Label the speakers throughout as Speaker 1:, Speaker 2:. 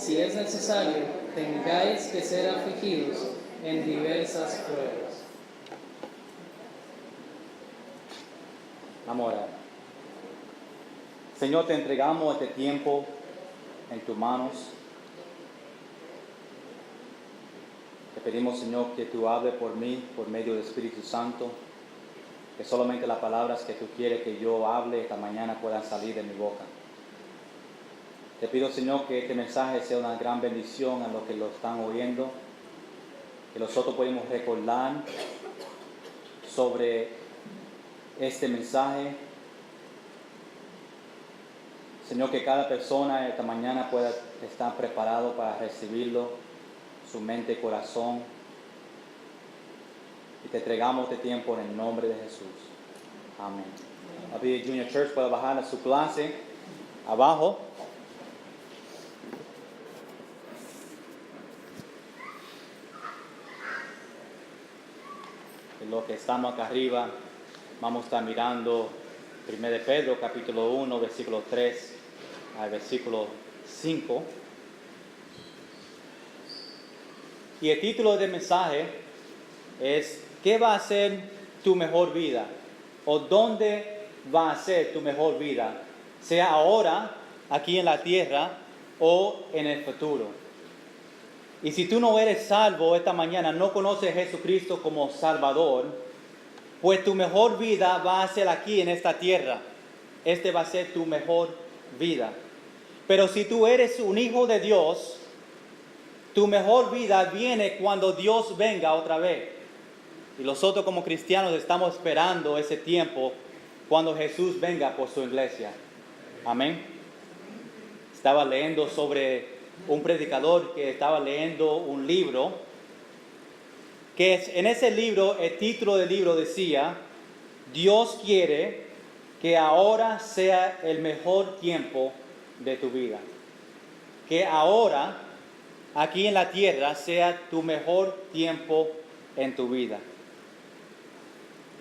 Speaker 1: si es necesario, tengáis que ser afligidos en diversas pruebas.
Speaker 2: Vamos a orar. Señor, te entregamos este tiempo en tus manos. Te pedimos, Señor, que tú hables por mí, por medio del Espíritu Santo, que solamente las palabras que tú quieres que yo hable esta mañana puedan salir de mi boca. Te pido, Señor, que este mensaje sea una gran bendición a los que lo están oyendo, que nosotros podamos recordar sobre este mensaje. Señor, que cada persona esta mañana pueda estar preparado para recibirlo, su mente y corazón. Y te entregamos este tiempo en el nombre de Jesús. Amén. La Vida Junior Church puede bajar a su clase abajo. En lo que estamos acá arriba, vamos a estar mirando 1 de Pedro, capítulo 1, versículo 3 al versículo 5. Y el título del mensaje es ¿qué va a ser tu mejor vida? ¿O dónde va a ser tu mejor vida? Sea ahora, aquí en la tierra, o en el futuro. Y si tú no eres salvo esta mañana, no conoces a Jesucristo como Salvador, pues tu mejor vida va a ser aquí en esta tierra. Este va a ser tu mejor vida. Pero si tú eres un hijo de Dios, tu mejor vida viene cuando Dios venga otra vez. Y nosotros como cristianos estamos esperando ese tiempo cuando Jesús venga por su iglesia. Amén. Estaba leyendo sobre un predicador que estaba leyendo un libro, que en ese libro, el título del libro decía, Dios quiere que ahora sea el mejor tiempo de tu vida. Que ahora, aquí en la tierra, sea tu mejor tiempo en tu vida.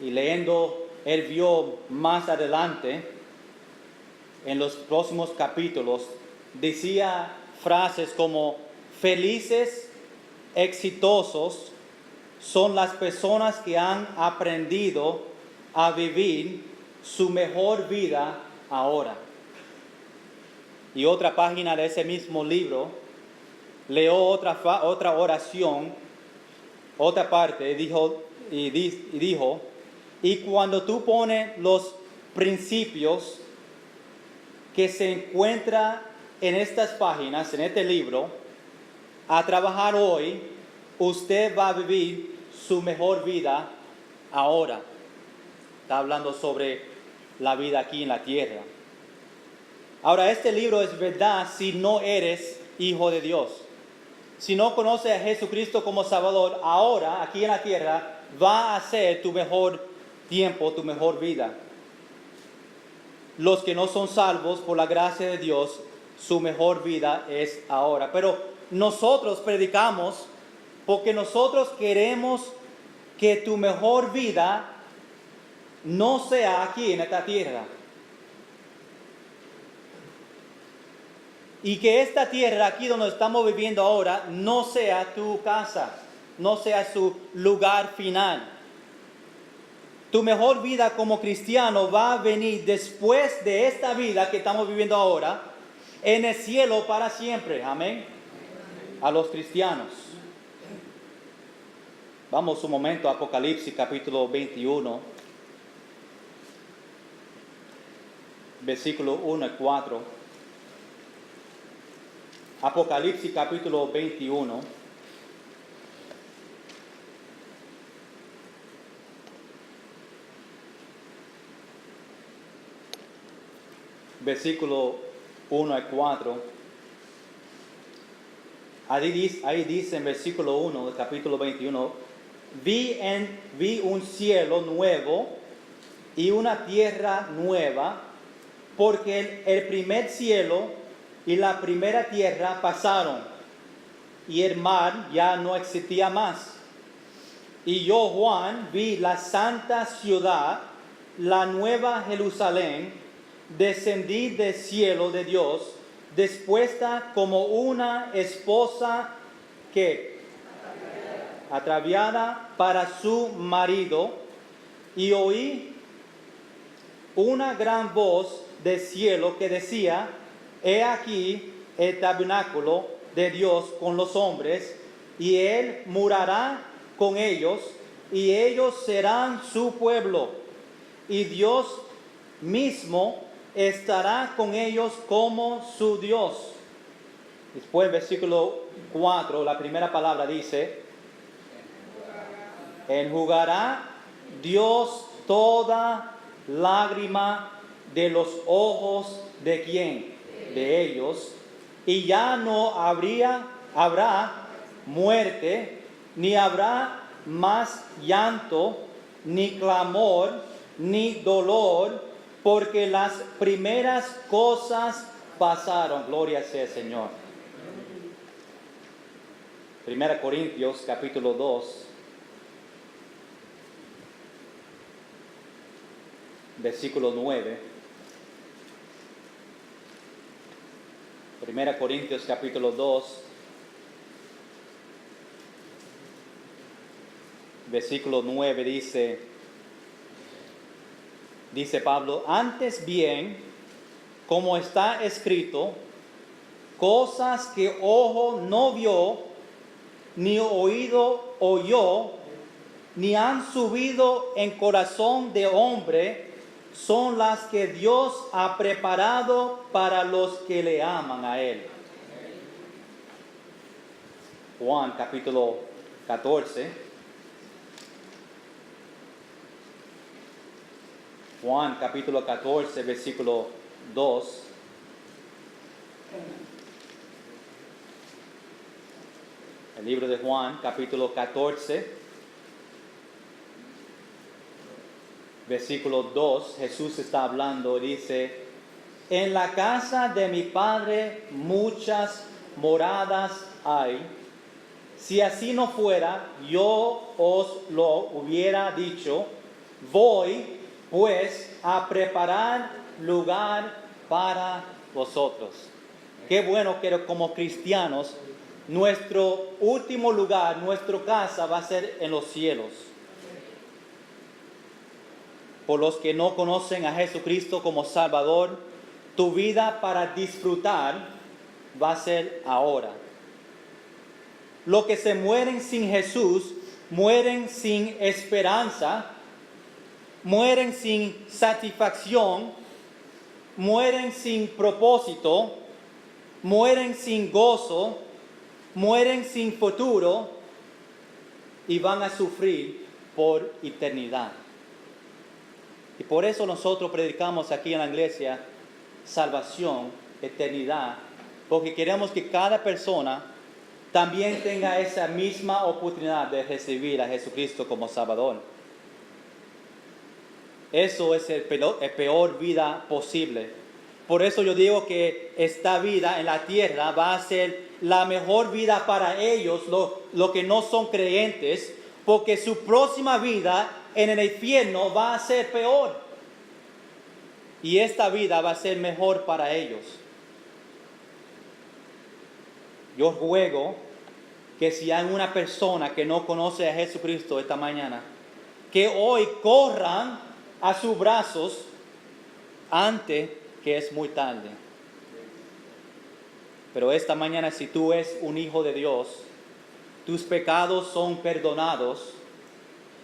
Speaker 2: Y leyendo, él vio más adelante, en los próximos capítulos, decía frases como, felices, exitosos, son las personas que han aprendido a vivir su mejor vida ahora. Y otra página de ese mismo libro, leo otra oración, otra parte, y dijo, y cuando tú pones los principios que se encuentran en estas páginas, en este libro, a trabajar hoy, usted va a vivir su mejor vida ahora. Está hablando sobre la vida aquí en la tierra. Ahora, este libro es verdad si no eres hijo de Dios. Si no conoces a Jesucristo como Salvador, ahora, aquí en la tierra, va a ser tu mejor tiempo, tu mejor vida. Los que no son salvos por la gracia de Dios, su mejor vida es ahora. Pero nosotros predicamos porque nosotros queremos que tu mejor vida no sea aquí en esta tierra. Y que esta tierra, aquí donde estamos viviendo ahora, no sea tu casa, no sea su lugar final. Tu mejor vida como cristiano va a venir después de esta vida que estamos viviendo ahora, en el cielo para siempre. Amén. A los cristianos. Vamos un momento a Apocalipsis capítulo 21, versículo 1 y 4. Apocalipsis capítulo 21. Versículo 1 y 4. Ahí dice en versículo 1 del capítulo 21, vi un cielo nuevo y una tierra nueva, porque el primer cielo y la primera tierra pasaron, y el mar ya no existía más. Y yo, Juan, vi la santa ciudad, la nueva Jerusalén, descendí del cielo de Dios, dispuesta como una esposa que ataviada para su marido, y oí una gran voz del cielo que decía: he aquí el tabernáculo de Dios con los hombres, y él morará con ellos, y ellos serán su pueblo, y Dios mismo estará con ellos como su Dios. Después, versículo 4, la primera palabra dice: enjugará Dios toda lágrima de los ojos de ¿quién? De ellos, y ya no habrá muerte, ni habrá más llanto, ni clamor, ni dolor, porque las primeras cosas pasaron. Gloria sea el Señor. 1 Corintios capítulo 2, versículo 9. 1 Corintios capítulo 2, versículo 9 dice Pablo: antes bien, como está escrito, cosas que ojo no vio, ni oído oyó, ni han subido en corazón de hombre, son las que Dios ha preparado para los que le aman a Él. Juan capítulo 14. Juan capítulo 14, versículo 2. El libro de Juan capítulo 14. Versículo 2, Jesús está hablando, dice: en la casa de mi Padre muchas moradas hay. Si así no fuera, yo os lo hubiera dicho. Voy pues a preparar lugar para vosotros. Qué bueno que como cristianos, nuestro último lugar, nuestra casa va a ser en los cielos. Por los que no conocen a Jesucristo como Salvador, tu vida para disfrutar va a ser ahora. Los que se mueren sin Jesús, mueren sin esperanza, mueren sin satisfacción, mueren sin propósito, mueren sin gozo, mueren sin futuro y van a sufrir por eternidad. Y por eso nosotros predicamos aquí en la iglesia salvación, eternidad, porque queremos que cada persona también tenga esa misma oportunidad de recibir a Jesucristo como Salvador. Eso es el peor vida posible. Por eso yo digo que esta vida en la tierra va a ser la mejor vida para ellos, los que no son creyentes, porque su próxima vida en el infierno va a ser peor. Y esta vida va a ser mejor para ellos. Yo ruego que si hay una persona que no conoce a Jesucristo esta mañana, que hoy corran a sus brazos antes que es muy tarde. Pero esta mañana, si tú eres un hijo de Dios, tus pecados son perdonados.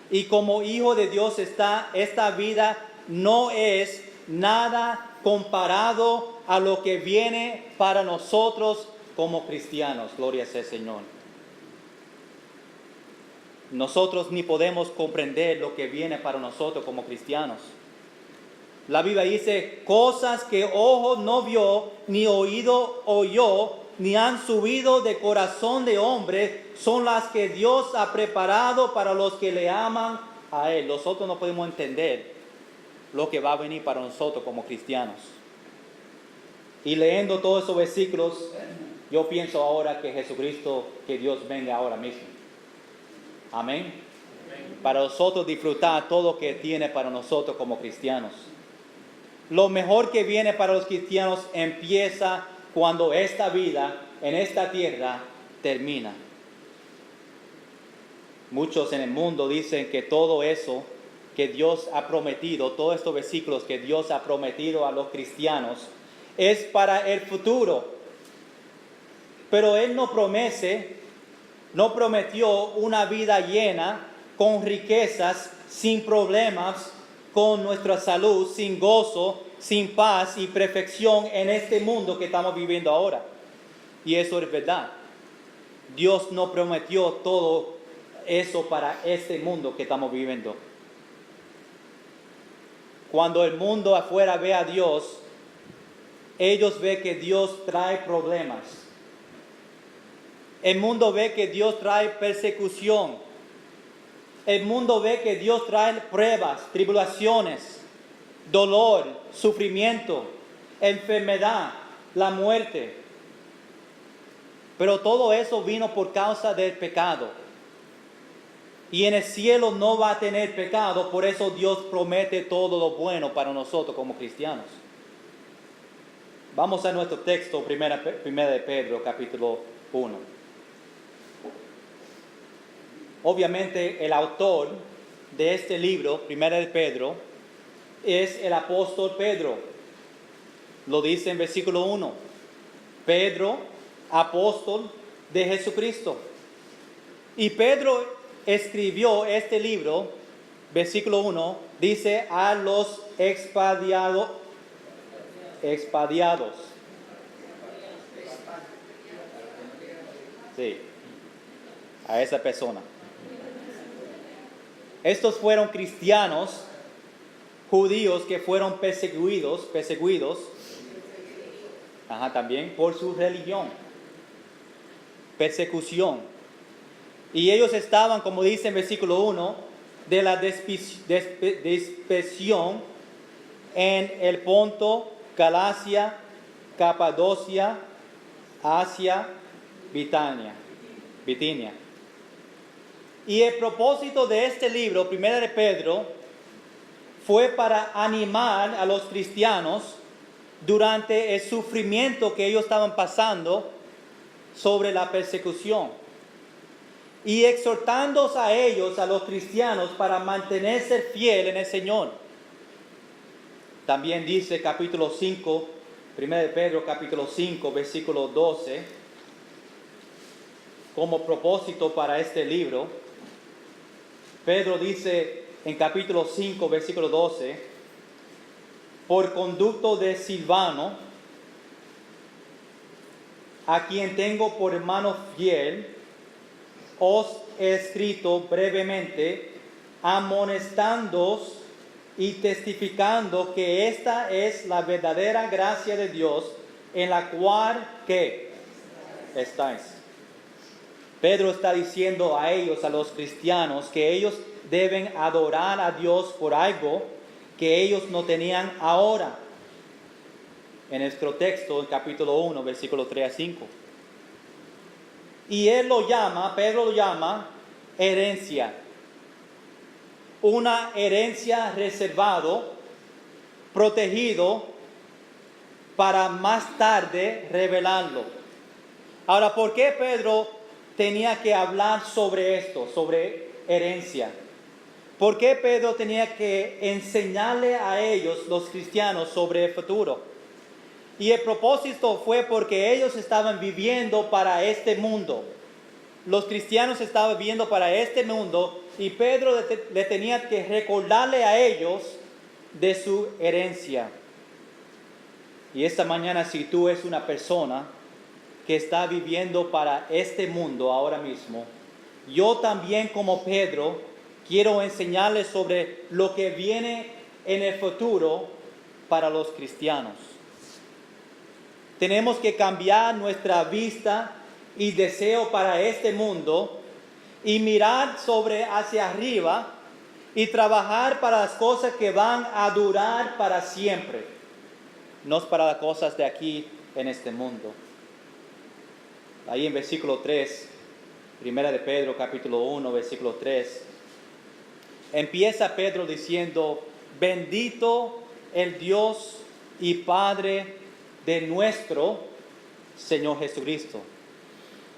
Speaker 2: Y como hijo de Dios esta vida no es nada comparado a lo que viene para nosotros como cristianos. Gloria sea al Señor. Nosotros ni podemos comprender lo que viene para nosotros como cristianos. La Biblia dice: cosas que ojo no vio, ni oído oyó, ni han subido de corazón de hombre, son las que Dios ha preparado para los que le aman a Él. Nosotros no podemos entender lo que va a venir para nosotros como cristianos. Y leyendo todos esos versículos, yo pienso ahora que Jesucristo, que Dios venga ahora mismo. Amén. Para nosotros disfrutar todo lo que tiene para nosotros como cristianos. Lo mejor que viene para los cristianos empieza cuando esta vida en esta tierra termina. Muchos en el mundo dicen que todo eso que Dios ha prometido, todos estos versículos que Dios ha prometido a los cristianos, es para el futuro. Pero Él no prometió una vida llena, con riquezas, sin problemas, con nuestra salud, sin gozo, sin paz y perfección en este mundo que estamos viviendo ahora. Y eso es verdad. Dios no prometió todo eso para este mundo que estamos viviendo. Cuando el mundo afuera ve a Dios, ellos ven que Dios trae problemas. El mundo ve que Dios trae persecución. El mundo ve que Dios trae pruebas, tribulaciones, dolor, sufrimiento, enfermedad, la muerte. Pero todo eso vino por causa del pecado. Y en el cielo no va a tener pecado, por eso Dios promete todo lo bueno para nosotros como cristianos. Vamos a nuestro texto, primera de Pedro, capítulo 1. Obviamente el autor de este libro, primera de Pedro, es el apóstol Pedro. Lo dice en versículo 1. Pedro, apóstol de Jesucristo. Y Pedro escribió este libro, versículo 1, dice a los expadiados. Sí, a esa persona. Estos fueron cristianos judíos que fueron perseguidos, también por su religión, persecución. Y ellos estaban, como dice en versículo 1, de la dispersión en el Ponto, Galacia, Capadocia, Asia, Bitinia. Y el propósito de este libro, primera de Pedro, fue para animar a los cristianos durante el sufrimiento que ellos estaban pasando sobre la persecución. Y exhortándolos a ellos, a los cristianos, para mantenerse fiel en el Señor. También dice capítulo 5, 1 de Pedro capítulo 5, versículo 12, como propósito para este libro. Pedro dice en capítulo 5, versículo 12, por conducto de Silvano, a quien tengo por hermano fiel, os he escrito brevemente, amonestándoos y testificando que esta es la verdadera gracia de Dios, en la cual ¿qué? Estáis. Pedro está diciendo a ellos, a los cristianos, que ellos deben adorar a Dios por algo que ellos no tenían ahora. En nuestro texto, en capítulo 1, versículo 3 a 5. Y Pedro lo llama herencia. Una herencia reservado, protegido, para más tarde revelarlo. Ahora, ¿por qué Pedro tenía que hablar sobre esto, sobre herencia? ¿Por qué Pedro tenía que enseñarle a ellos, los cristianos, sobre el futuro? Y el propósito fue porque ellos estaban viviendo para este mundo. Los cristianos estaban viviendo para este mundo y Pedro le tenía que recordarle a ellos de su herencia. Y esta mañana, si tú eres una persona que está viviendo para este mundo ahora mismo, yo también como Pedro quiero enseñarles sobre lo que viene en el futuro para los cristianos. Tenemos que cambiar nuestra vista y deseo para este mundo y mirar hacia arriba y trabajar para las cosas que van a durar para siempre, no es para las cosas de aquí en este mundo. Ahí en versículo 3, primera de Pedro capítulo 1, versículo 3, empieza Pedro diciendo: bendito el Dios y Padre de nuestro Señor Jesucristo.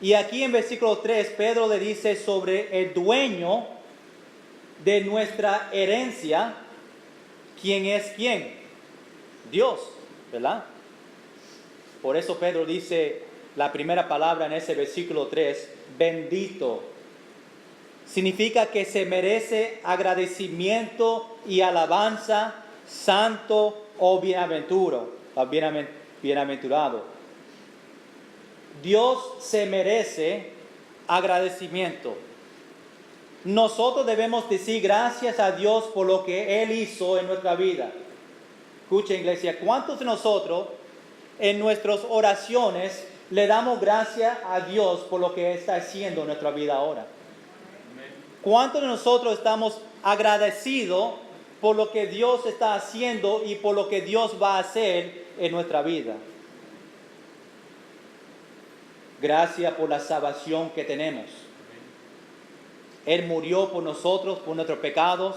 Speaker 2: Y aquí en versículo 3, Pedro le dice sobre el dueño de nuestra herencia, ¿quién es quién? Dios, ¿verdad? Por eso Pedro dice la primera palabra en ese versículo 3, bendito. Significa que se merece agradecimiento y alabanza, santo o bienaventurado. Dios se merece agradecimiento. Nosotros debemos decir gracias a Dios por lo que Él hizo en nuestra vida. Escucha, iglesia, ¿cuántos de nosotros en nuestras oraciones le damos gracias a Dios por lo que está haciendo en nuestra vida ahora? ¿Cuántos de nosotros estamos agradecidos por lo que Dios está haciendo y por lo que Dios va a hacer en nuestra vida? Gracias por la salvación que tenemos. Él murió por nosotros, por nuestros pecados,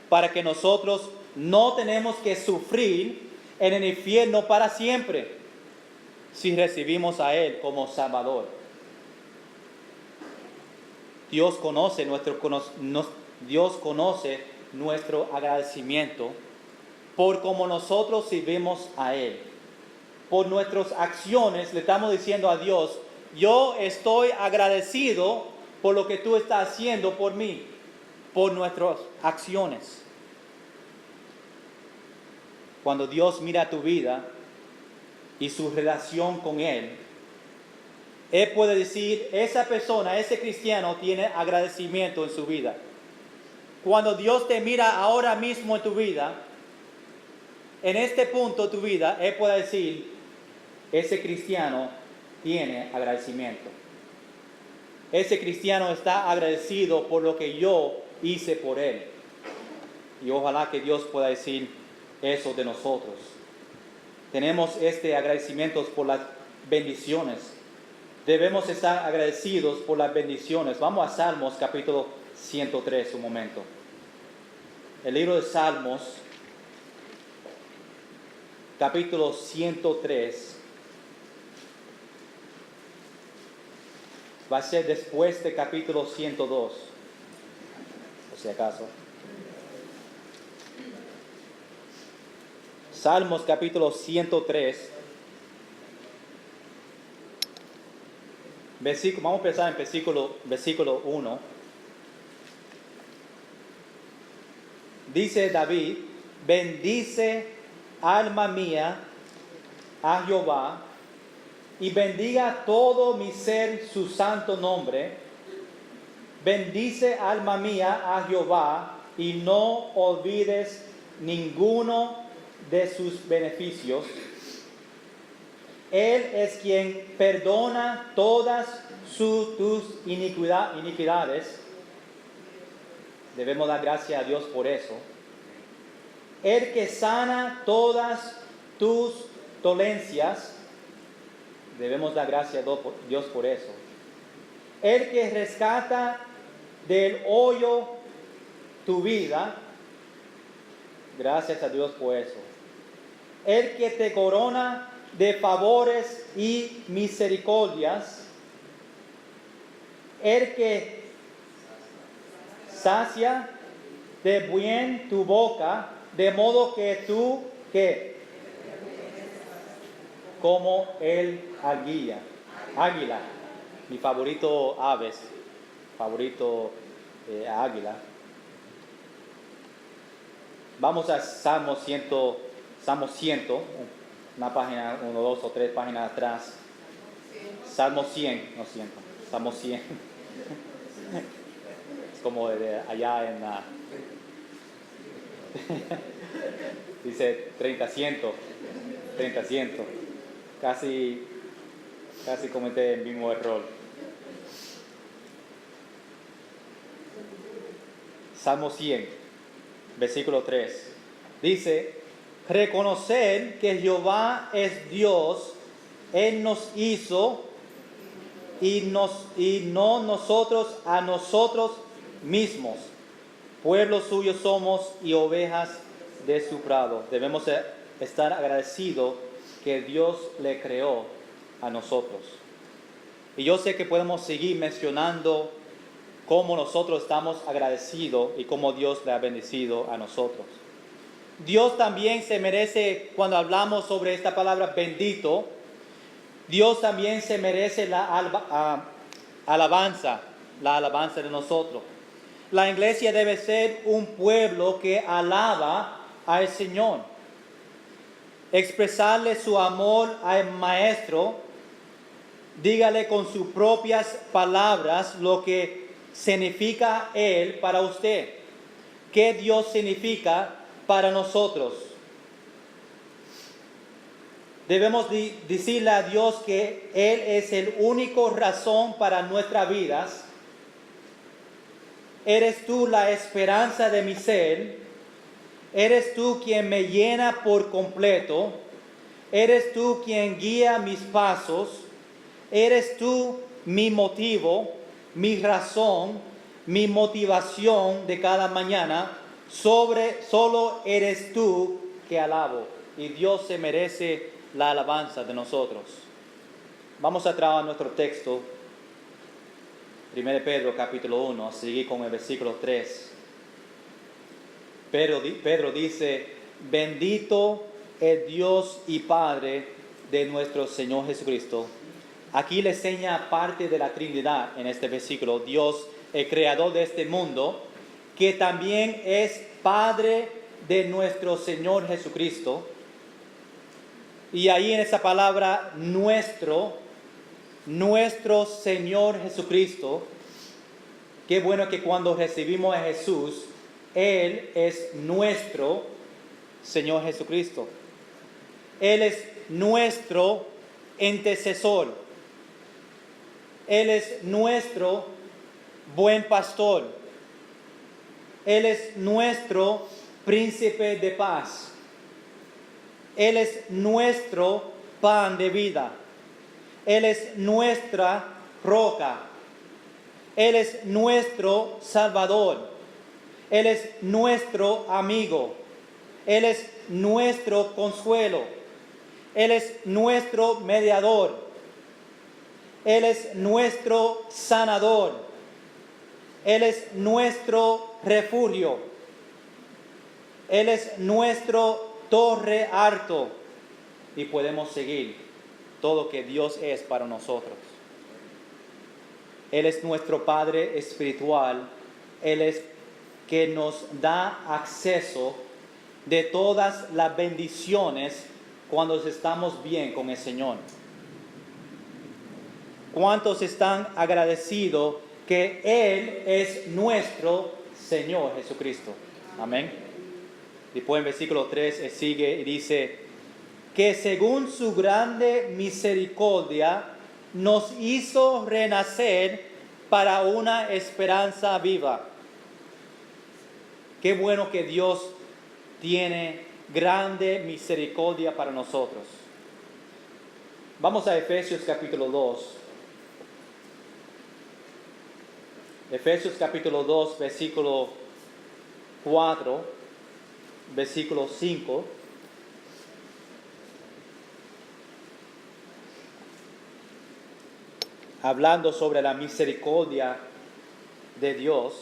Speaker 2: para que nosotros no tenemos que sufrir en el infierno para siempre, si recibimos a Él como Salvador. Dios conoce nuestro agradecimiento por cómo nosotros servimos a Él. Por nuestras acciones le estamos diciendo a Dios, yo estoy agradecido por lo que tú estás haciendo por mí, por nuestras acciones. Cuando Dios mira tu vida y su relación con Él, Él puede decir, esa persona, ese cristiano tiene agradecimiento en su vida. Cuando Dios te mira ahora mismo en tu vida, en este punto de tu vida, Él puede decir, ese cristiano tiene agradecimiento. Ese cristiano está agradecido por lo que yo hice por él. Y ojalá que Dios pueda decir eso de nosotros. Tenemos este agradecimiento por las bendiciones. Debemos estar agradecidos por las bendiciones. Vamos a Salmos capítulo 103 un momento. El libro de Salmos capítulo 103 va a ser después de capítulo 102, por si acaso. Salmos capítulo 103, vamos a empezar en versículo 1. Dice David, bendice alma mía a Jehová, y bendiga todo mi ser su santo nombre. Bendice alma mía a Jehová, y no olvides ninguno de sus beneficios. Él es quien perdona todas tus iniquidades. Debemos dar gracias a Dios por eso. El que sana todas tus dolencias. Debemos dar gracias a Dios por eso. El que rescata del hoyo tu vida. Gracias a Dios por eso. El que te corona de favores y misericordias. El que sacia de bien tu boca, de modo que tú, ¿qué? Como el águila, mi favorito aves, águila. Vamos a Salmo 100, una página, 1, 2 o 3 páginas atrás. Salmo 100, no 100, Salmo 100. Es como de allá en la... Dice 30, 100. Casi cometí el mismo error. Salmo 100, versículo 3. Dice, reconocer que Jehová es Dios, Él nos hizo y no nosotros a nosotros mismos. Pueblo suyo somos y ovejas de su prado. Debemos estar agradecidos que Dios le creó a nosotros. Y yo sé que podemos seguir mencionando cómo nosotros estamos agradecidos y cómo Dios le ha bendecido a nosotros. Dios también se merece, cuando hablamos sobre esta palabra bendito, Dios también se merece la alabanza de nosotros. La iglesia debe ser un pueblo que alaba al Señor. Expresarle su amor al Maestro, dígale con sus propias palabras lo que significa Él para usted. ¿Qué Dios significa para nosotros? Debemos decirle a Dios que Él es el único razón para nuestras vidas. Eres tú la esperanza de mi ser. Eres tú quien me llena por completo. Eres tú quien guía mis pasos. Eres tú mi motivo, mi razón, mi motivación de cada mañana. Solo eres tú que alabo. Y Dios se merece la alabanza de nosotros. Vamos a entrar a nuestro texto. 1 Pedro capítulo 1, a seguir con el versículo 3. Pedro dice, bendito el Dios y Padre de nuestro Señor Jesucristo. Aquí le enseña parte de la Trinidad en este versículo. Dios, el creador de este mundo, que también es Padre de nuestro Señor Jesucristo. Y ahí en esa palabra nuestro Señor Jesucristo, qué bueno que cuando recibimos a Jesús, Él es nuestro Señor Jesucristo. Él es nuestro intercesor. Él es nuestro buen pastor. Él es nuestro príncipe de paz. Él es nuestro pan de vida. Él es nuestra roca. Él es nuestro Salvador. Él es nuestro amigo. Él es nuestro consuelo. Él es nuestro mediador. Él es nuestro sanador. Él es nuestro refugio. Él es nuestro torre alto. Y podemos seguir todo lo que Dios es para nosotros. Él es nuestro Padre espiritual. Él es que nos da acceso de todas las bendiciones cuando estamos bien con el Señor. ¿Cuántos están agradecidos que Él es nuestro Señor Jesucristo? Amén. Después en versículo 3 Él sigue y dice, que según su grande misericordia nos hizo renacer para una esperanza viva. Qué bueno que Dios tiene grande misericordia para nosotros. Vamos a Efesios capítulo 2. Efesios capítulo 2, versículo 4, versículo 5. Hablando sobre la misericordia de Dios.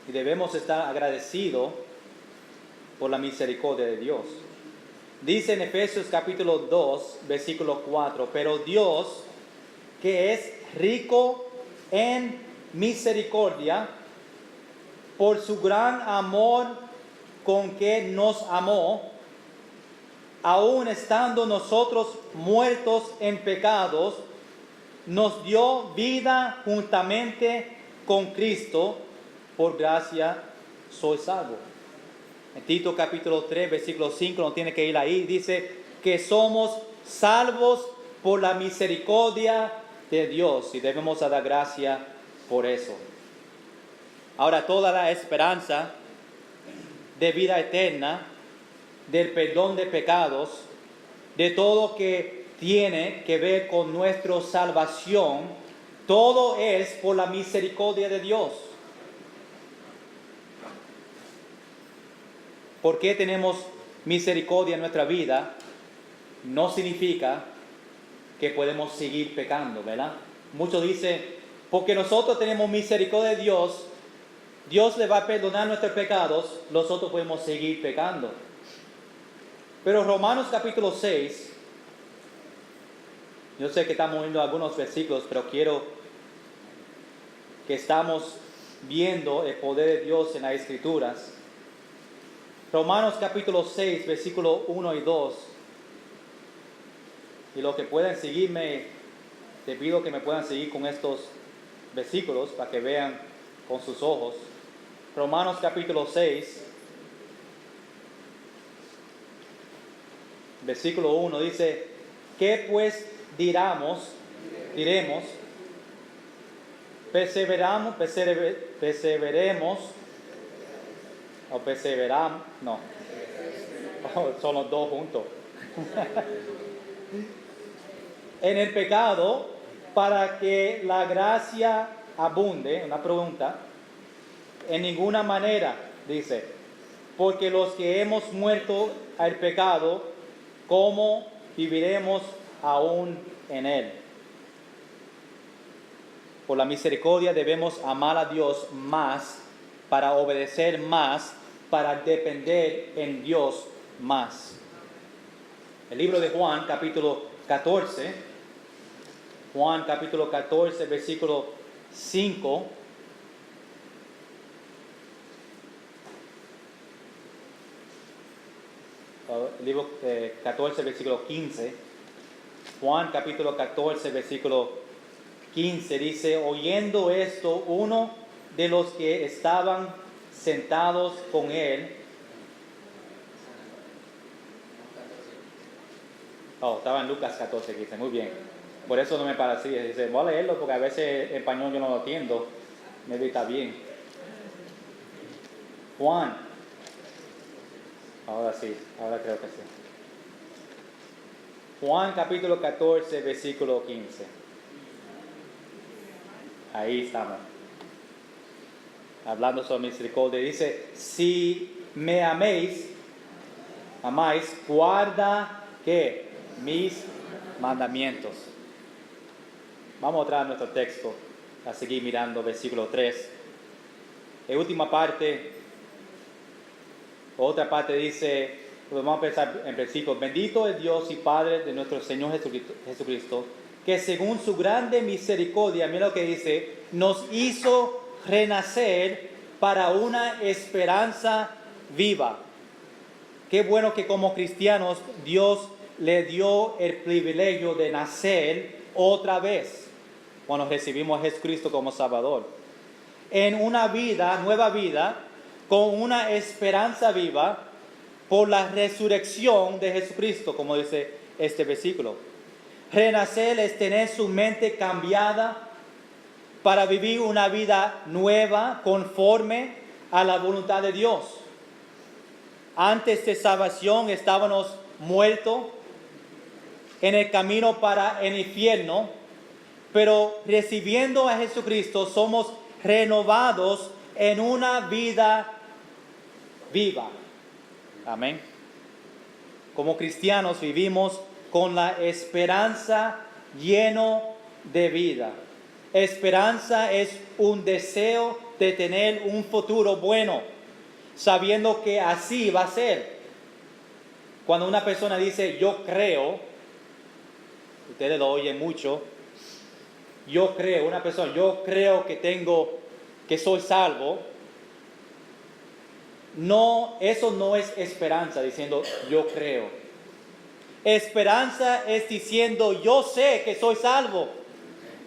Speaker 2: Y debemos estar agradecidos por la misericordia de Dios. Dice en Efesios capítulo 2, versículo 4, pero Dios, que es rico en misericordia, por su gran amor con que nos amó, aun estando nosotros muertos en pecados, nos dio vida juntamente con Cristo. Por gracia soy salvo. En Tito capítulo 3, versículo 5, no tiene que ir ahí, dice que somos salvos por la misericordia de Dios y debemos dar gracia por eso. Ahora toda la esperanza de vida eterna, del perdón de pecados, de todo que tiene que ver con nuestra salvación, todo es por la misericordia de Dios. ¿Por qué tenemos misericordia en nuestra vida, no significa que podemos seguir pecando, ¿verdad? Muchos dicen, porque nosotros tenemos misericordia de Dios, Dios le va a perdonar nuestros pecados, nosotros podemos seguir pecando. Pero Romanos capítulo 6, yo sé que estamos viendo algunos versículos, pero quiero que estamos viendo el poder de Dios en las Escrituras. Romanos capítulo 6, versículo 1 y 2. Y los que puedan seguirme, te pido que me puedan seguir con estos versículos para que vean con sus ojos. Romanos capítulo 6, versículo 1 dice, ¿qué pues diremos? Perseveremos, no, son los dos juntos. En el pecado, para que la gracia abunde, una pregunta, en ninguna manera, dice, porque los que hemos muerto al pecado, ¿cómo viviremos aún en él? Por la misericordia debemos amar a Dios más, para obedecer más, para depender en Dios más. El libro de Juan, capítulo 14, Juan capítulo 14, versículo 5. El libro 14, versículo 15. Juan capítulo 14, versículo 15 dice, oyendo esto, uno de los que estaban sentados con él, estaba en Lucas 14, 15, muy bien. Por eso no me parecía, dice, voy a leerlo porque a veces en español yo no lo entiendo, me está bien. Juan, ahora sí, ahora creo que sí. Juan capítulo 14, versículo 15. Ahí estamos. Hablando sobre misericordia, dice, si me amáis, guarda ¿qué? Mis mandamientos. Vamos a traer nuestro texto a seguir mirando versículo 3. En última parte, otra parte dice, vamos a empezar en principio, bendito es Dios y Padre de nuestro Señor Jesucristo, que según su grande misericordia, mira lo que dice, nos hizo renacer para una esperanza viva. Qué bueno que como cristianos Dios le dio el privilegio de nacer otra vez cuando recibimos a Jesucristo como Salvador. En una vida, nueva vida, con una esperanza viva por la resurrección de Jesucristo, como dice este versículo. Renacer es tener su mente cambiada para vivir una vida nueva conforme a la voluntad de Dios. Antes de salvación estábamos muertos en el camino para el infierno, pero recibiendo a Jesucristo somos renovados en una vida viva. Amén. Como cristianos vivimos con la esperanza lleno de vida. Esperanza es un deseo de tener un futuro bueno, sabiendo que así va a ser. Cuando una persona dice yo creo, ustedes lo oyen mucho, yo creo, una persona, yo creo que soy salvo. No, eso no es esperanza diciendo yo creo. Esperanza es diciendo yo sé que soy salvo.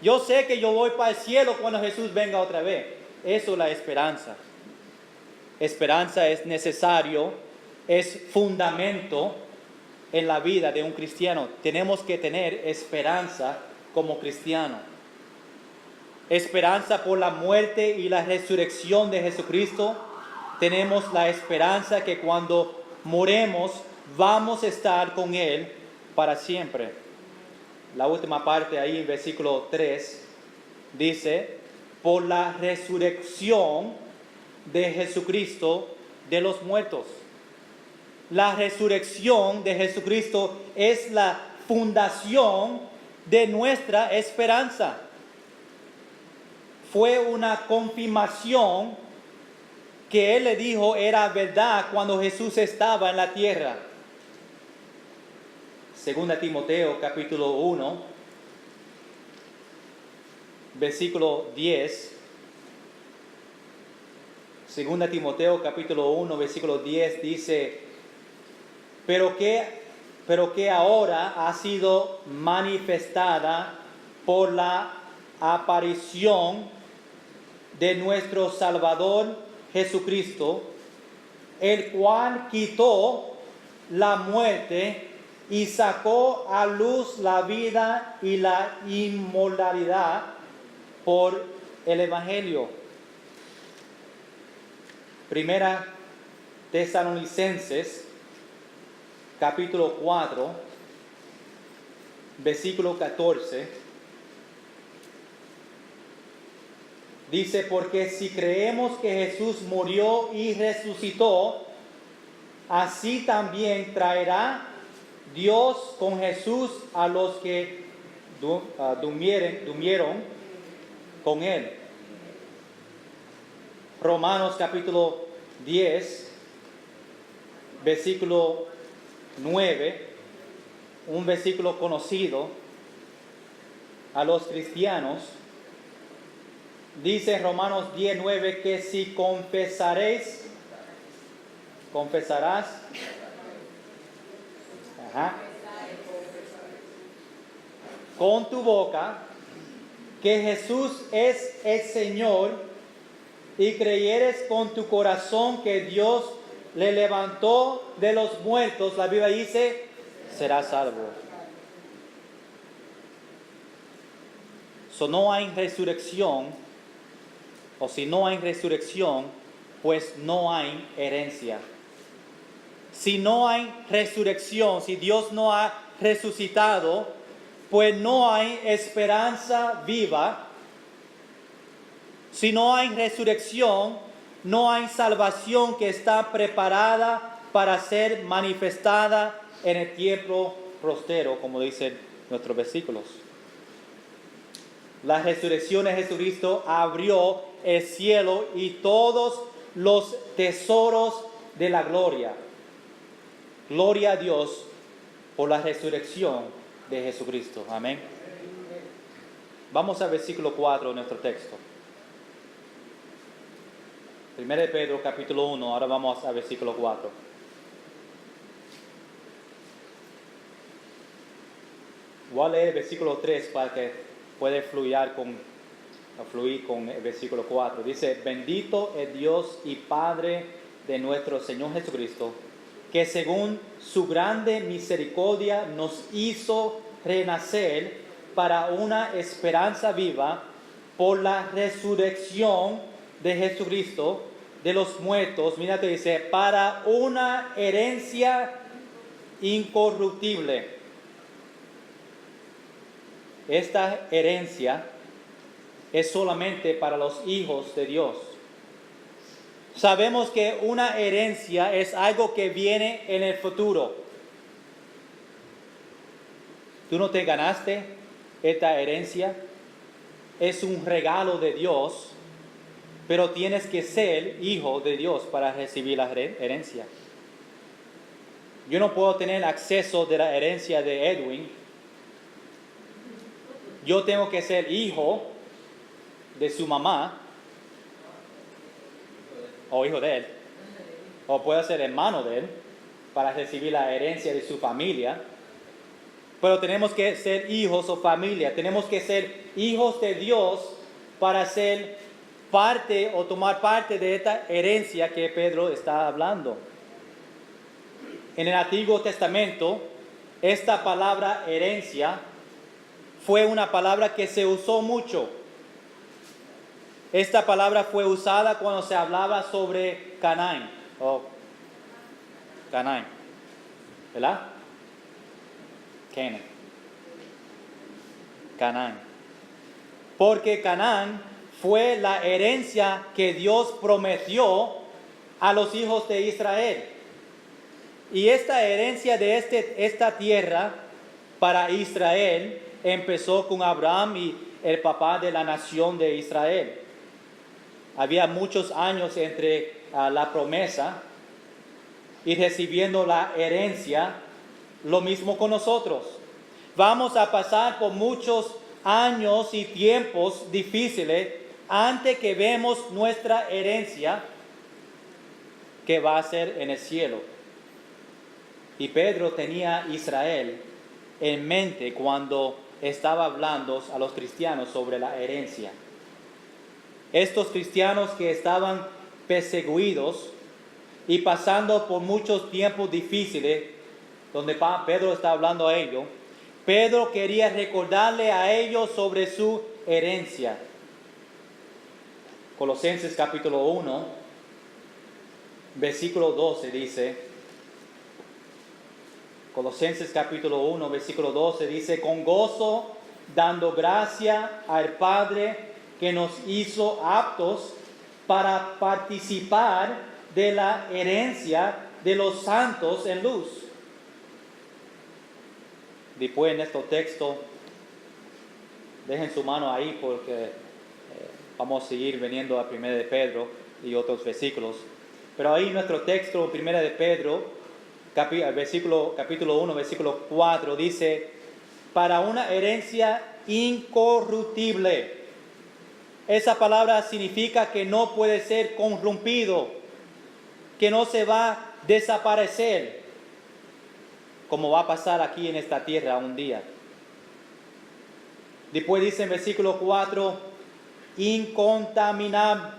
Speaker 2: Yo sé que yo voy para el cielo cuando Jesús venga otra vez. Eso es la esperanza. Esperanza es necesario, es fundamento en la vida de un cristiano. Tenemos que tener esperanza como cristiano. Esperanza por la muerte y la resurrección de Jesucristo. Tenemos la esperanza que cuando moremos vamos a estar con Él para siempre. La última parte ahí en versículo 3 dice, por la resurrección de Jesucristo de los muertos. la resurrección de Jesucristo es la fundación de nuestra esperanza. Fue una confirmación que Él le dijo era verdad cuando Jesús estaba en la tierra. Segunda Timoteo capítulo 1, versículo 10. Segunda Timoteo capítulo 1, versículo 10 dice, pero que ahora ha sido manifestada por la aparición de nuestro Salvador Jesucristo, el cual quitó la muerte y sacó a luz la vida y la inmortalidad por el Evangelio. Primera Tesalonicenses capítulo 4, versículo 14. Dice, porque si creemos que Jesús murió y resucitó, así también traerá Dios con Jesús a los que durmieron con Él. Romanos capítulo 10, versículo 9, un versículo conocido a los cristianos. Dice Romanos 10:9 que si confesarás con tu boca que Jesús es el Señor y creyeres con tu corazón que Dios le levantó de los muertos, la Biblia dice, serás salvo. No hay resurrección. O si no hay resurrección, pues no hay herencia. Si no hay resurrección, si Dios no ha resucitado, pues no hay esperanza viva. Si no hay resurrección, no hay salvación que está preparada para ser manifestada en el tiempo postero, como dicen nuestros versículos. La resurrección de Jesucristo abrió el cielo y todos los tesoros de la gloria. Gloria a Dios por la resurrección de Jesucristo. Amén. Vamos al versículo 4 de nuestro texto. 1 de Pedro capítulo 1, ahora vamos al versículo 4. Voy a leer el versículo 3 para que puede fluir con el versículo 4. Dice, bendito es Dios y Padre de nuestro Señor Jesucristo, que según su grande misericordia nos hizo renacer para una esperanza viva por la resurrección de Jesucristo de los muertos. Mira que dice, para una herencia incorruptible. Esta herencia es solamente para los hijos de Dios. Sabemos que una herencia es algo que viene en el futuro. Tú no te ganaste esta herencia. Es un regalo de Dios, pero tienes que ser hijo de Dios para recibir la herencia. Yo no puedo tener acceso de la herencia de Edwin. Yo tengo que ser hijo de su mamá, o hijo de él, o puedo ser hermano de él, para recibir la herencia de su familia. Pero tenemos que ser hijos o familia, tenemos que ser hijos de Dios para ser parte o tomar parte de esta herencia que Pedro está hablando. En el Antiguo Testamento, esta palabra herencia fue una palabra que se usó mucho. Esta palabra fue usada cuando se hablaba sobre Canaán. Canaán. ¿Verdad? Canaán. Porque Canaán fue la herencia que Dios prometió a los hijos de Israel. Y esta herencia de esta tierra para Israel empezó con Abraham y el papá de la nación de Israel. Había muchos años entre la promesa y recibiendo la herencia, lo mismo con nosotros. Vamos a pasar por muchos años y tiempos difíciles antes que vemos nuestra herencia que va a ser en el cielo. Y Pedro tenía Israel en mente cuando estaba hablando a los cristianos sobre la herencia. Estos cristianos que estaban perseguidos y pasando por muchos tiempos difíciles, donde Pedro está hablando a ellos, Pedro quería recordarle a ellos sobre su herencia. Colosenses capítulo 1, versículo 12 dice, Colosenses capítulo 1, versículo 12 dice, con gozo, dando gracia al Padre que nos hizo aptos para participar de la herencia de los santos en luz. Después en este texto, dejen su mano ahí porque vamos a seguir viniendo a 1 de Pedro y otros versículos. Pero ahí nuestro texto, 1 de Pedro, capítulo 1, versículo 4, dice, para una herencia incorruptible. Esa palabra significa que no puede ser corrompido, que no se va a desaparecer, como va a pasar aquí en esta tierra un día. Después dice en versículo 4, incontaminada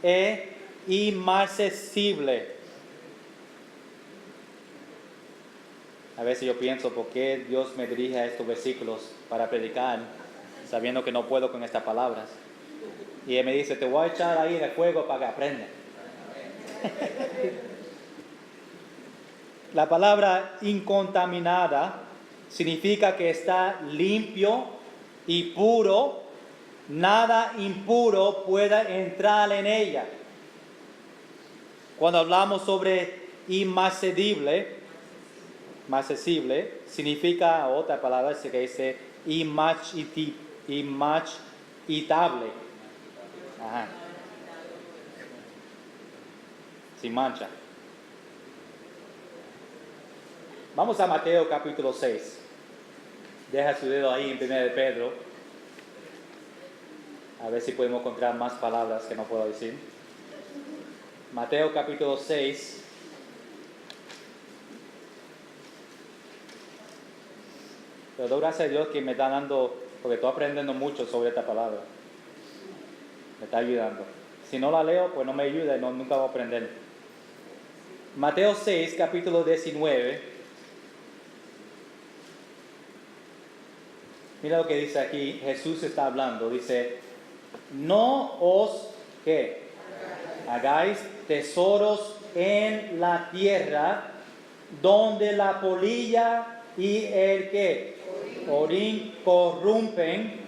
Speaker 2: e inmarcesible. A veces yo pienso, ¿por qué Dios me dirige a estos versículos para predicar, sabiendo que no puedo con estas palabras? Y Él me dice, te voy a echar ahí en el fuego para que aprendas. La palabra incontaminada significa que está limpio y puro, nada impuro pueda entrar en ella. Cuando hablamos sobre inmarcesible, significa otra palabra que dice inmarchitable. Ajá. Sin mancha. Vamos a Mateo capítulo 6. Deja su dedo ahí en 1 de Pedro. A ver si podemos encontrar más palabras que no puedo decir. Mateo capítulo 6. Pero doy gracias a Dios que me está dando, porque estoy aprendiendo mucho sobre esta palabra. Me está ayudando. Si no la leo, pues no me ayuda y nunca voy a aprender. Mateo 6, capítulo 19. Mira lo que dice aquí. Jesús está hablando. Dice, no os, ¿qué? Hagáis tesoros en la tierra, donde la polilla y el ¿qué? Orín corrompen,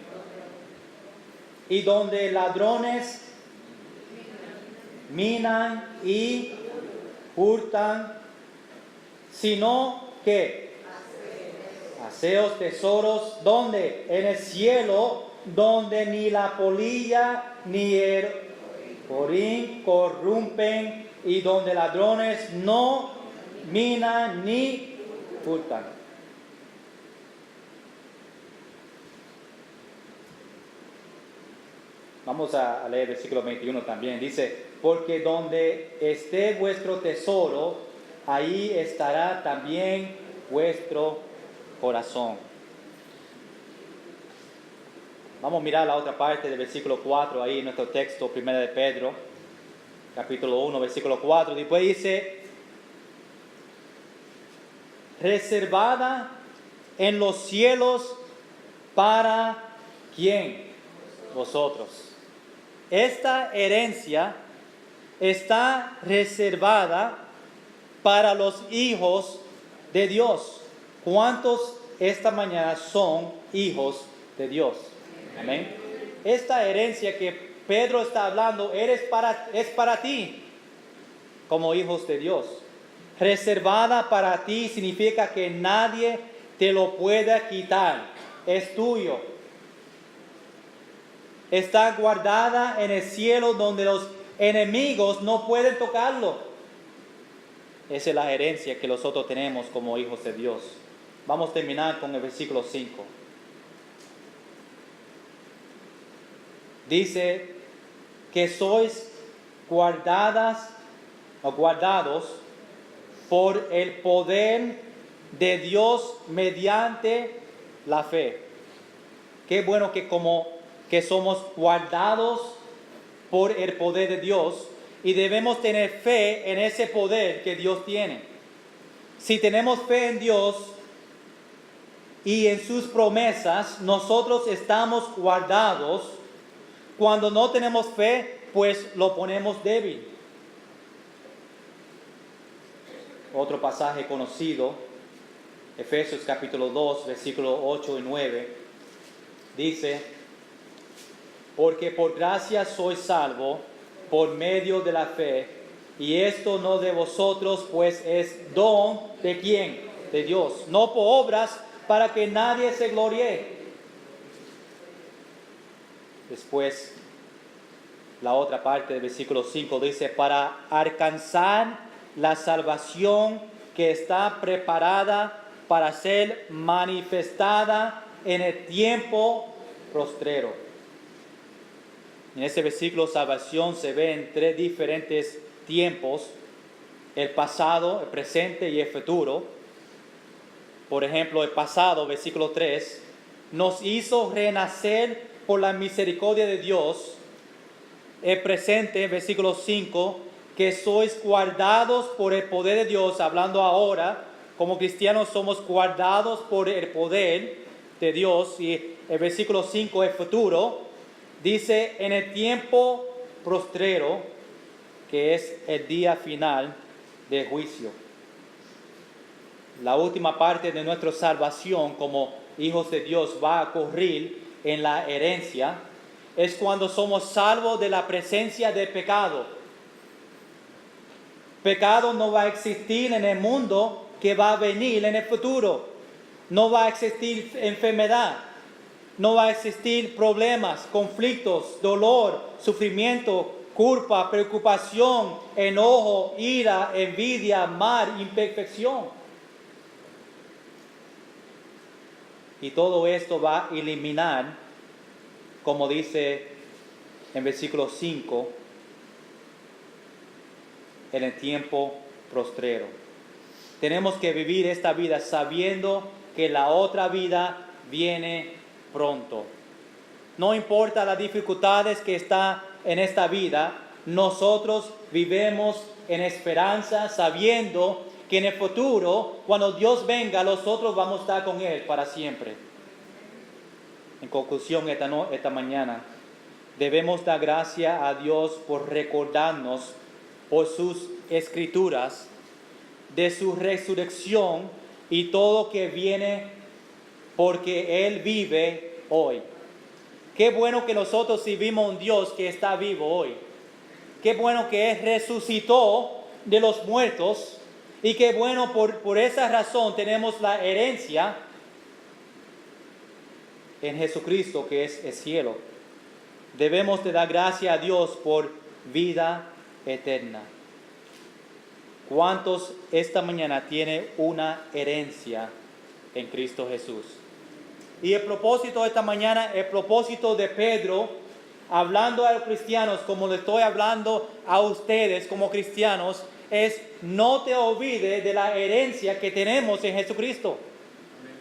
Speaker 2: y donde ladrones minan y hurtan, sino que haceos tesoros, ¿dónde? En el cielo, donde ni la polilla ni el orín corrompen, y donde ladrones no minan ni hurtan. Vamos a leer el versículo 21 también. Dice, porque donde esté vuestro tesoro, ahí estará también vuestro corazón. Vamos a mirar la otra parte del versículo 4, ahí en nuestro texto, 1 de Pedro, capítulo 1, versículo 4. Después dice, reservada en los cielos para ¿quién? Vosotros. Esta herencia está reservada para los hijos de Dios. ¿Cuántos esta mañana son hijos de Dios? Amén. Esta herencia que Pedro está hablando es para ti. como hijos de Dios. Reservada para ti significa que nadie te lo pueda quitar. Es tuyo. Está guardada en el cielo donde los enemigos no pueden tocarlo. Esa es la herencia que nosotros tenemos como hijos de Dios. Vamos a terminar con el versículo 5. Dice que sois guardadas o guardados por el poder de Dios mediante la fe. Qué bueno que somos guardados por el poder de Dios y debemos tener fe en ese poder que Dios tiene. Si tenemos fe en Dios y en sus promesas, nosotros estamos guardados. Cuando no tenemos fe, pues lo ponemos débil. Otro pasaje conocido, Efesios capítulo 2, versículos 8 y 9, dice: porque por gracia sois salvo por medio de la fe, y esto no de vosotros, pues es don de ¿quién? De Dios, no por obras, para que nadie se gloríe. Después, la otra parte del versículo 5 dice: para alcanzar la salvación que está preparada para ser manifestada en el tiempo postrero. En este versículo, salvación se ve en 3 diferentes tiempos: el pasado, el presente y el futuro. Por ejemplo, el pasado, versículo 3, nos hizo renacer por la misericordia de Dios. El presente, versículo 5, que sois guardados por el poder de Dios. Hablando ahora, como cristianos somos guardados por el poder de Dios. Y el versículo 5, el futuro, dice en el tiempo postrero, que es el día final del juicio. La última parte de nuestra salvación como hijos de Dios va a ocurrir en la herencia. Es cuando somos salvos de la presencia del pecado. Pecado no va a existir en el mundo que va a venir en el futuro. No va a existir enfermedad. No va a existir problemas, conflictos, dolor, sufrimiento, culpa, preocupación, enojo, ira, envidia, mal, imperfección. Y todo esto va a eliminar, como dice en versículo 5, en el tiempo postrero. Tenemos que vivir esta vida sabiendo que la otra vida viene pronto. No importa las dificultades que están en esta vida, nosotros vivimos en esperanza, sabiendo que en el futuro, cuando Dios venga, nosotros vamos a estar con Él para siempre. En conclusión, esta mañana, debemos dar gracias a Dios por recordarnos por sus escrituras de su resurrección y todo que viene, porque Él vive hoy. Qué bueno que nosotros vivimos un Dios que está vivo hoy. Qué bueno que Él resucitó de los muertos. Y qué bueno, por esa razón tenemos la herencia en Jesucristo, que es el cielo. Debemos de dar gracias a Dios por vida eterna. ¿Cuántos esta mañana tienen una herencia en Cristo Jesús? Y el propósito de esta mañana, el propósito de Pedro, hablando a los cristianos como le estoy hablando a ustedes como cristianos, es: no te olvides de la herencia que tenemos en Jesucristo.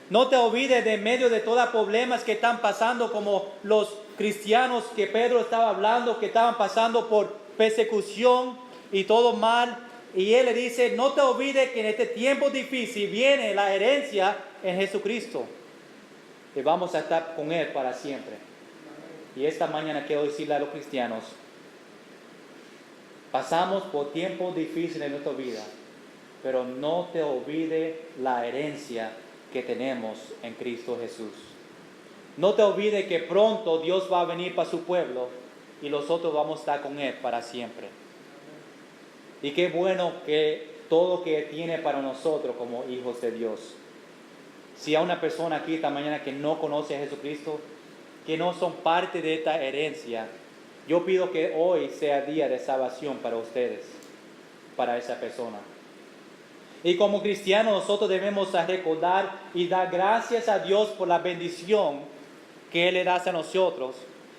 Speaker 2: No te olvides de medio de todos los problemas que están pasando, como los cristianos que Pedro estaba hablando, que estaban pasando por persecución y todo mal. Y él le dice: no te olvides que en este tiempo difícil viene la herencia en Jesucristo. Y vamos a estar con Él para siempre. Y esta mañana quiero decirle a los cristianos: pasamos por tiempos difíciles en nuestra vida, pero no te olvides la herencia que tenemos en Cristo Jesús. No te olvides que pronto Dios va a venir para su pueblo y nosotros vamos a estar con Él para siempre. Y qué bueno que todo que tiene para nosotros como hijos de Dios. Si hay una persona aquí esta mañana que no conoce a Jesucristo, que no son parte de esta herencia, yo pido que hoy sea día de salvación para ustedes, para esa persona. Y como cristianos nosotros debemos recordar y dar gracias a Dios por la bendición que Él le da a nosotros.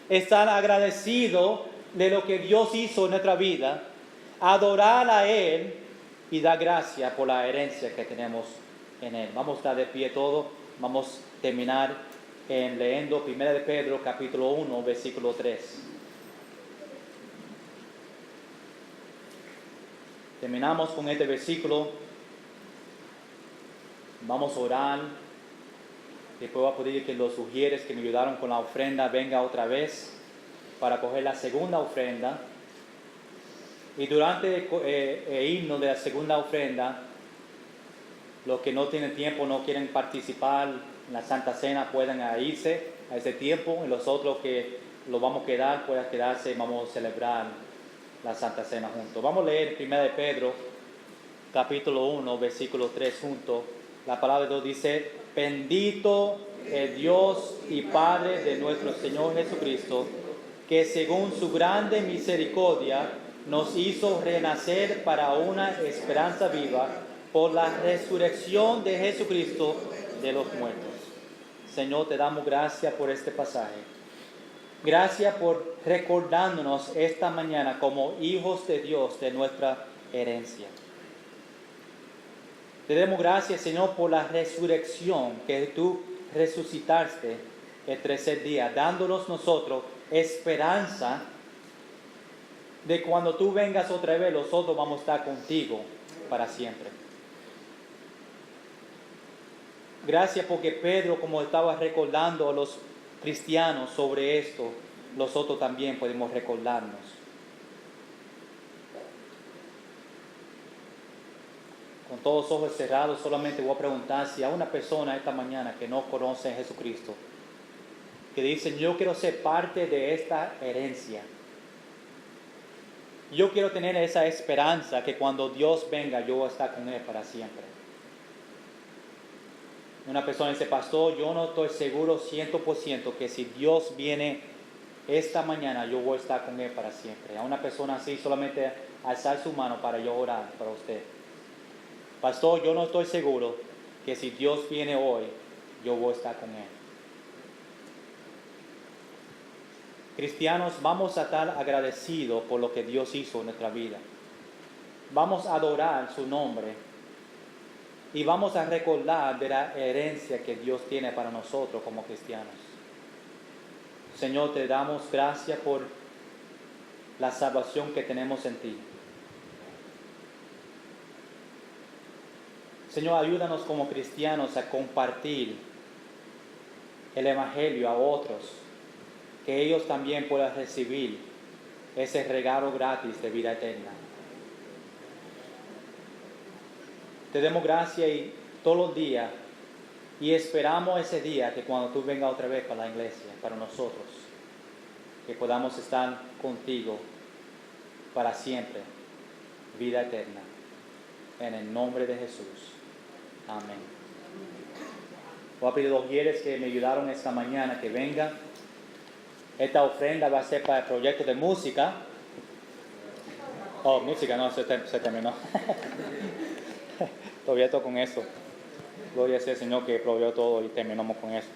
Speaker 2: Estar agradecidos de lo que Dios hizo en nuestra vida, adorar a Él y dar gracias por la herencia que tenemos en Él. Vamos a estar de pie todo, vamos a terminar leyendo 1 de Pedro capítulo 1, versículo 3. Terminamos con este versículo. Vamos a orar. Después voy a pedir que los sugieres que me ayudaron con la ofrenda venga otra vez para coger la segunda ofrenda. Y durante el himno de la segunda ofrenda, los que no tienen tiempo, no quieren participar en la Santa Cena, pueden irse a ese tiempo. Y los otros que lo vamos a quedar, puedan quedarse y vamos a celebrar la Santa Cena juntos. Vamos a leer 1 de Pedro, capítulo 1, versículo 3 juntos. La palabra de Dios dice: bendito el Dios y Padre de nuestro Señor Jesucristo, que según su grande misericordia nos hizo renacer para una esperanza viva por la resurrección de Jesucristo de los muertos. Señor, te damos gracias por este pasaje. Gracias por recordándonos esta mañana como hijos de Dios de nuestra herencia. Te damos gracias, Señor, por la resurrección que tú resucitaste el tercer día, dándonos nosotros esperanza de cuando tú vengas otra vez, nosotros vamos a estar contigo para siempre. Gracias porque Pedro, como estaba recordando a los cristianos sobre esto, nosotros también podemos recordarnos. Con todos los ojos cerrados, solamente voy a preguntar si hay una persona esta mañana que no conoce a Jesucristo, que dice: yo quiero ser parte de esta herencia. Yo quiero tener esa esperanza que cuando Dios venga, yo voy a estar con Él para siempre. Una persona dice: pastor, yo no estoy seguro 100% que si Dios viene esta mañana, yo voy a estar con Él para siempre. A una persona así, solamente alzar su mano para yo orar para usted. Pastor, yo no estoy seguro que si Dios viene hoy, yo voy a estar con Él. Cristianos, vamos a estar agradecidos por lo que Dios hizo en nuestra vida. Vamos a adorar su nombre y vamos a recordar de la herencia que Dios tiene para nosotros como cristianos. Señor, te damos gracias por la salvación que tenemos en ti. Señor, ayúdanos como cristianos a compartir el Evangelio a otros, que ellos también puedan recibir ese regalo gratis de vida eterna. Te damos gracias y todos los días y esperamos ese día que cuando tú vengas otra vez para la iglesia, para nosotros, que podamos estar contigo para siempre, vida eterna, en el nombre de Jesús. Amén. Voy a pedir a los guías que me ayudaron esta mañana que vengan. Esta ofrenda va a ser para el proyecto de música. Oh, música, no, se terminó. Todavía estoy con eso. Gloria sea al Señor que proveyó todo y terminamos con eso.